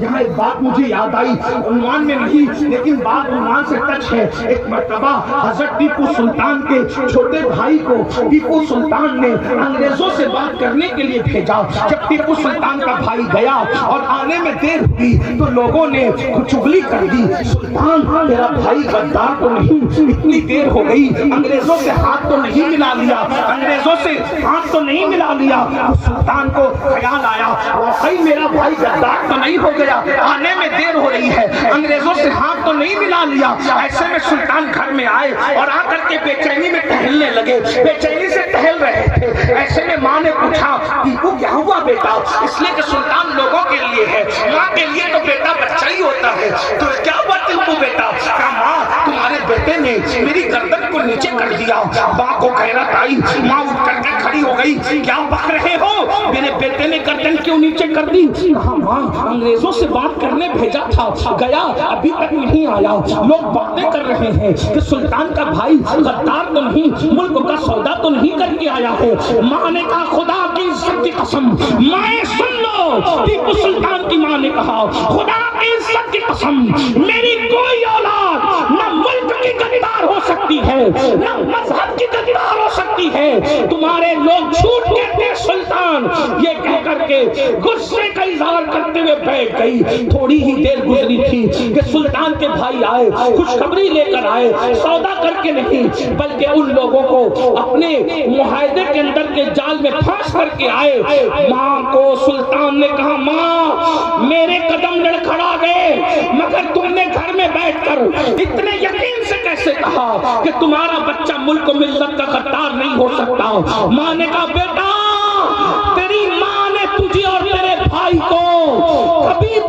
یہاں ایک بات مجھے یاد آئی، عنوان میں نہیں لیکن بات عنوان سے ٹچ ہے۔ ایک مرتبہ حضرت ٹیپو سلطان کے چھوٹے بھائی کو ٹیپو سلطان نے انگریزوں سے بات کرنے کے لیے بھیجا۔ جب ٹیپو سلطان کا بھائی گیا اور آنے میں دیر ہوئی تو لوگوں نے چغلی کر دی، سلطان تیرا بھائی غدار تو نہیں، اتنی دیر ہو گئی انگریزوں سے ہاتھ تو نہیں ملا لیا، انگریزوں سے ہاتھ تو نہیں ملا لیا۔ سلطان کو خیال آیا واقعی میرا بھائی غدار تو نہیں ہو گیا، آنے میں دیر ہو رہی ہے، انگریزوں سے ہاتھ تو نہیں ملا لیا۔ ایسے میں سلطان گھر میں آئے اور آ کر کے بے چینی میں ٹہلنے لگے، بے چینی سے ٹہل رہے تھے۔ ایسے میں ماں نے پوچھا ٹیپو کیا ہوا بیٹا؟ اس لیے کہ سلطان لوگوں کے لیے ہے، ماں کے لیے تو بیٹا بچہ ہی ہوتا ہے۔ تو کیا ہوا ٹیپو بیٹا؟ کہا ماں تمہارے بیٹے نے میری گردن کو نیچے کر دیا۔ ماں کو غیرت آئی، ماں اٹھ کر کے کھڑی ہو گئی، کیا بک رہے ہو؟ میرے بیٹے نے گردن کیوں نیچے کر دی؟ کہا ماں انگریزوں سے بات کرنے بھیجا تھا، گیا ابھی تک نہیں آیا، لوگ باتیں کر رہے ہیں کہ سلطان کا بھائی غدار تو نہیں، ملک کا سودا تو نہیں کر کے آیا ہے۔ ماں نے کہا خدا کی عزت کی قسم مائیں سن لو، ٹیپو سلطان کی ماں نے کہا خدا کی عزت کی قسم میری کوئی اولاد نہ ملک کی گدار ہو سکتی ہے نہ مذہب کی گدار ہو سکتی ہے، تمہارے لوگ جھوٹ کہتے ہیں سلطان، یہ کہہ کر کے غصے کا اظہار کرتے ہوئے بیٹھ گئی۔ تھوڑی ہی دیر گزری تھی کہ سلطان کے بھائی آئے، خوشخبری لے کر آئے، سودا کر کے نہیں بلکہ ان لوگوں کو اپنے معاہدے کے اندر کے جال میں پھانس کر کے آئے۔ ماں کو سلطان نے کہا ماں میرے قدم لڑکھڑا گئے، مگر تم نے گھر میں بیٹھ کر اتنے یقین سے کیسے کہا کہ تمہارا بچہ ملک و ملت کا غدار نہیں ہو سکتا؟ ماں نے کہا بیٹا تیری ماں نے تجھے اور تیرے بھائی کو کبھی